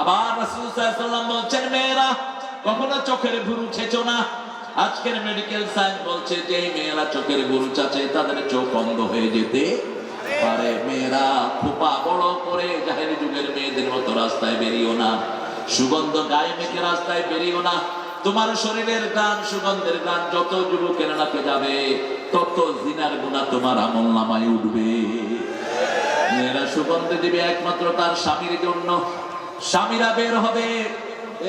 আবার রাসূল সাল্লাল্লাহু আলাইহি ওয়াসাল্লাম বলছেন, মেয়েরা কখনো চোখের ভুরু ছেচো না। আজকের মেডিকেল সায়েন্স বলছে যে মেয়েরা চোখের ভুরু চাচে তাদের চোখ অন্ধ হয়ে যেতে পারে। মেয়েরা খোপা বড় করে জাহেলি যুগের মেয়েদের মতো রাস্তায় বেরিও না। সুগন্ধ গায়ে মেখে রাস্তায় বেরিও না। তোমার শরীরের গান, সুগন্ধের গান যত যুবকের নাকে যাবে তত জিনার গুনাহ তোমার আমলনামায় উঠবে। মেয়েরা সুগন্ধ দিবে একমাত্র তার স্বামীর জন্য। স্বামীরা বের হবে,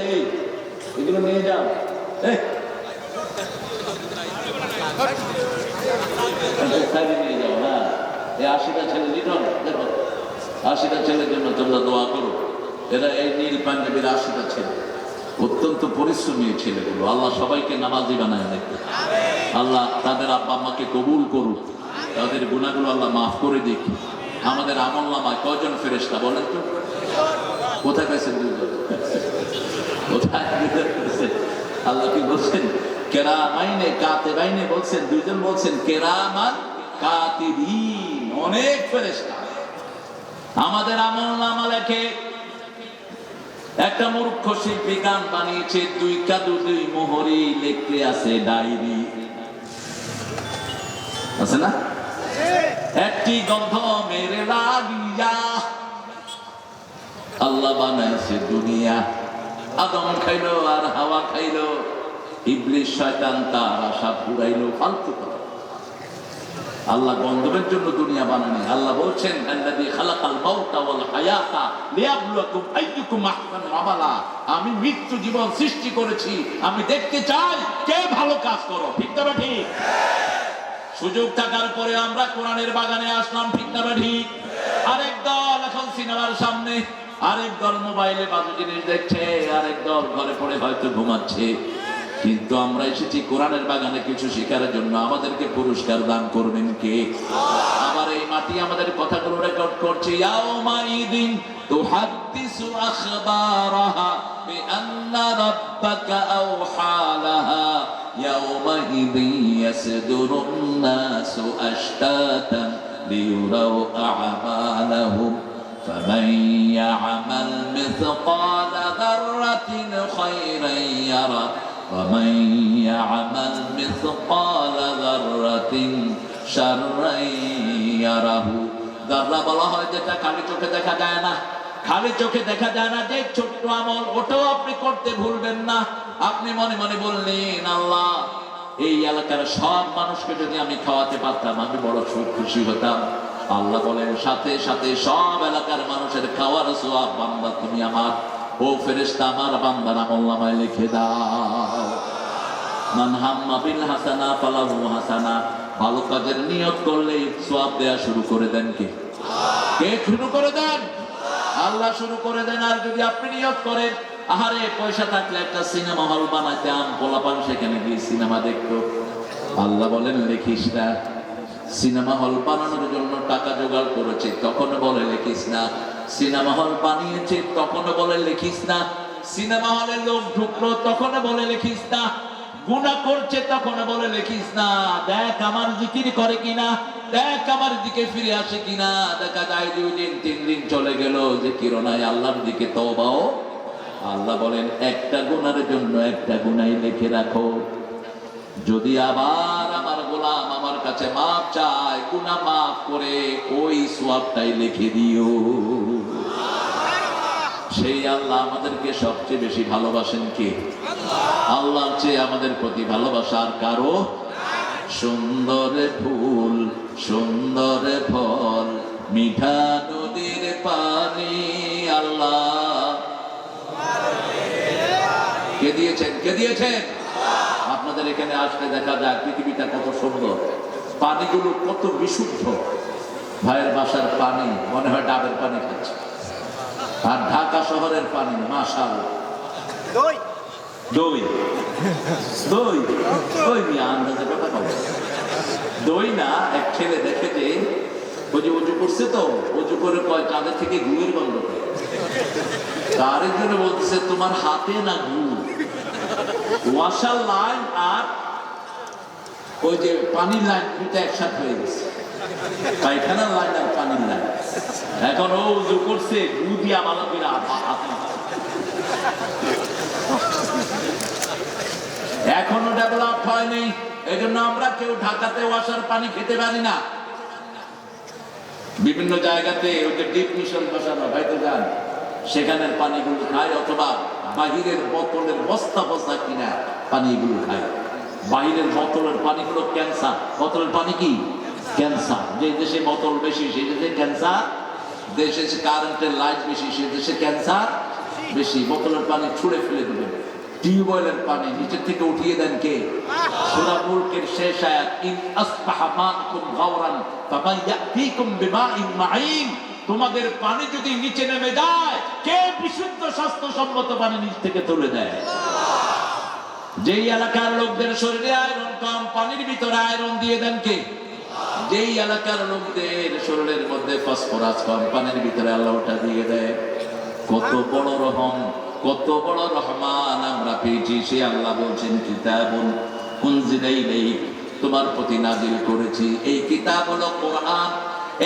এই এগুলো নিয়ে যাও, নিয়ে যাও। হ্যাঁ, এই 80টা ছেলে লিটন, দেখো 80টা ছেলের জন্য তোমরা দোয়া করো। এরা এই নীল পাঞ্জাবির 80টা ছেলে, অত্যন্ত পরিশ্রমী ছেলেগুলো। আল্লাহ সবাইকে নামাজি বানায় দেখবে। আল্লাহ তাদের আব্বা আম্মাকে কবুল করুক, তাদের গুনাহগুলো আল্লাহ মাফ করে দিক। আমাদের আমলনামায় কয়জন ফেরেশতা বলেন তো? কোথায় পেয়েছেন? দুইজন। কোথায় পেয়েছেন? আল্লাহ কি বলছেন? কেরামাইনে কাতিবাইনে বলছেন, দুইজন বলছেন কেরামান কাতিবিন, অনেক ফেরেশতা আমাদের আমলনামা লেখে। একটা মূর্খ শিল্পী গান বানিয়েছে, দুই কাদু দুই মোহরি, লিখতে আছে ডায়েরি, আছে না? একটি গন্ধ মেরে লাগিয়া আল্লাহ বানাইছে দুনিয়া। আদম খাইলো আর হাওয়া খাইলো, ইবলিস শয়তান তার আশা পুরাইলো। ফালতু কথা। আল্লাহ গন্ধবের জন্য দুনিয়া বানানি। আল্লাহ বলছেন, আল্লাযী খালাকাল মাউতা ওয়াল হায়াতা লিয়াবলুয়াকুম আইয়ুকুম আহসানু আমালা। আমি মৃত্যু জীবন সৃষ্টি করেছি, আমি দেখতে চাই কে ভালো কাজ করো। ঠিক না ঠিক? সুযোগ থাকার পরে আমরা কোরআনের বাগানে আসলাম। ঠিক না ঠিক? আরেক দল এখন সিনেমার সামনে, আরেক দল মোবাইলে বাজে জিনিস দেখছে, আরেক দল ঘরে পড়ে হয়তো ঘুমাচ্ছে। কিন্তু আমরা এসেছি কোরআনের বাগানে কিছু শিখার জন্য। আমাদেরকে পুরস্কার দান করবেন কে? আবার এই মাটি আমাদের কথাগুলো রেকর্ড করছে। ইয়াউমাইদিন তুহাদ্দিসু আখবারাহা বিআন্না রাব্বাকা আওহা লাহা ইয়াউমাইদিন ইয়াসদুরুন নাসু আশতাতান লিয়ুরাউ আ'মালাহুম ফামান ইয়া'মাল মিসকালা যাররাতিন খায়রান ইয়ারা ومن يعمل مثقال ذرة شرا يره। যারা বলা হয় যেটা খালি চোখে দেখা যায় না, খালি চোখে দেখা যায় না, যে ছোট্ট আমল ওটাও আপনি করতে ভুলবেন না। আপনি মনে মনে বললেন, আল্লাহ এই এলাকার সব মানুষকে যদি আমি খাওয়াতে পারতাম আমি বড় খুশি হতাম। আল্লাহ বলেন, সাথে সাথে সব এলাকার মানুষের খাওয়ার সওয়াব বান্দা তুমি আমার ও ফেরেশতা আমার বান্দার আমলনামায় লিখে দাও। মান হাম্মা বিল হাসানা ফালাহু হাসানা। ভালো কাজের নিয়ত করলেই সওয়াব দেয়া শুরু করে দেন কে? কে শুরু করে দেন? আল্লাহ শুরু করে দেন। আর যদি আপনি নিয়ত করেন, আহারে পয়সা থাকলে একটা সিনেমা হল বানাইতাম, পোলাপান সেখানে গিয়ে সিনেমা দেখতো, আল্লাহ বলেন লিখিস না। সিনেমা হল বানানোর জন্য টাকা জোগাড় করেছে, তখন বলে লিখিস না। সিনেমা হল বানিয়েছে, তখন বলে লিখিস না। সিনেমা হলে লোক ঢুকলো, তখন বলে লিখিস না। গুনাহ করছে, তখন বলে লিখিস না। দেখ আমার জিকির করে কিনা, দেখ আমার দিকে ফিরে আসে কিনা। দেখা যায় 2 দিন 3 দিন চলে গেল, জিকির নাই, আল্লাহর দিকে তওবাও। আল্লাহ বলেন একটা গুনাহের জন্য একটা গুনাহ লিখে রাখো। যদি আবার আমার গোলাম আমার কাছে মাফ চায়, গুনাহ মাফ করে ওই সওয়াবটাই লিখে দিও। সেই আল্লাহ আমাদেরকে সবচেয়ে বেশি ভালোবাসেন কে? আল্লাহর চেয়ে আমাদের প্রতি ভালোবাসার কারো। সুন্দর ফুল সুন্দর ফল মিঠা নদীর পানি আল্লাহ কে দিয়েছেন? কে দিয়েছেন? আপনাদের এখানে আসলে দেখা যায় পৃথিবীটা কত সুন্দর, পানিগুলো কত বিশুদ্ধ। ভাইয়ের বাসার পানি মনে হয় ডাবের পানি খাচ্ছে, আর ঢাকা শহরের পানি মাশাআল্লাহ দই দই দই দই নিয়ে আন্দাজে কথা বলে দই না। এক ছেলে দেখে যে ওই যে উজু করছে, তো উজু করে কয় কাঁধের থেকে ঘুমের গন্ধ করে। আরেকজনে বলতেছে তোমার হাতে না ঘু, ওয়াশার লাইন আর ওই যে পানির লাইন দুটো একসাথে হয়ে গেছে, পায়খানার লাইন আর পানির লাইন। এখন ও উজু করছে গু দিয়া ভালো করে হাত হয় নেই, এই জন্য আমরা কেউ ঢাকাতে ওয়াসার পানি খেতে পারি না। বিভিন্ন জায়গাতে ওই যে ডিপ মিশন বসানো হয়তো যান, সেখানের পানিগুলো খায়, অথবা বাহিরের বোতলের বস্তা বস্তা কিনা পানিগুলো খায়। বাহিরের বোতলের পানিগুলো ক্যান্সার। বোতলের পানি কি ক্যান্সার। যে দেশে বোতল বেশি সেই দেশে ক্যান্সার, দেশে কারেন্টের লাইট বেশি সেই দেশে ক্যান্সার বেশি। বোতলের পানি ছুঁড়ে ফেলে দেবেন। টিউবওয়েলের পানি নিচের থেকে উঠিয়ে দেন কে? সূরা মুলকের শেষ আয়াত, ইন আসবাহা মাউকুম গাওরান ফামাইয়াতিকুম বিমাইন মাঈন। তোমাদের পানি যদি নিচে নেমে যায়, কে বিশুদ্ধ স্বাস্থ্যসম্মত পানি নিচ থেকে তুলে দেয়? যেই এলাকার লোকদের শরীরে আয়রন কম, পানির ভিতরে আয়রন দিয়ে দেন কে? যেই এলাকার লোকদের শরীরের মধ্যে ফসফরাস কম, পানির ভিতরে আল্লাহ ওটা দিয়ে দেয়। কত বড় রহম, কত বড় রহমান আমরা পেয়েছি। সে আল্লাহ বলছেন, কিতাবুন উনজিলা ইলাইক, তোমার প্রতি নাজিল করেছি। এই কিতাব হলো কোরআন,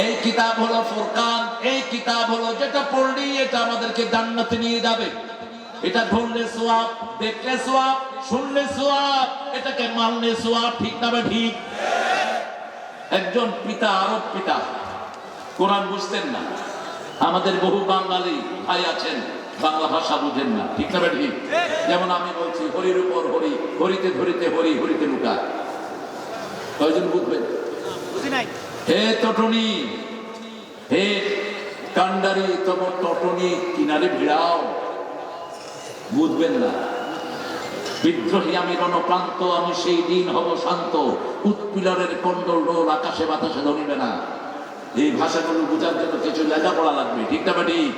এই কিতাব হলো ফুরকান, এই কিতাব হলো যেটা পড়লেই এটা আমাদেরকে জান্নাতে নিয়ে যাবে। এটা ধরলে সোয়াব, দেখলে সোয়াব, শুনলে সোয়াব, এটাকে মানলে সোয়াব। ঠিক না ঠিক? একজন পিতা, আরব পিতা, কোরআন বুঝতেন না। আমাদের বহু বাঙালি ভাই আছেন বাংলা ভাষা বুঝেন না। ঠিক না ঠিক? যেমন আমি বলছি, হরির উপর হরি, হরিতে ধরিতে হরি, হরিতে লুকা। কয়জন বুঝবেন? হে তটনি, হে কান্ডারি, তোমার তটনি কিনারে ভিড়াও। বুঝবেন না। বিদ্রোহী আমি রণপ্রান্ত, আমি সেই দিন হব শান্ত, উৎপীড়নের কন্ডল রোল আকাশে বাতাসে ধরিবে না। এই ভাষাগুলো বোঝার জন্য কিছু লেখাপড়া লাগবে। ঠিক না ঠিক?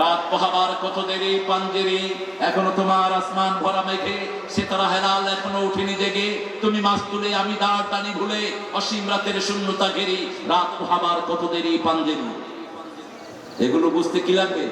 রাত পোহাবার কত দেরি পাঞ্জেরি, এখনো তোমার আসমান ভরা মেঘে, সিতারা হেলাল এখনো উঠিনি জেগে। তুমি মাছ তুলে আমি দাঁড় টানি ভুলে, অসীম রাতের শূন্যতা ঘেরি, রাত পোহাবার কত দেরি পাঞ্জেরি। এগুলো বুঝতে কি লাগবে?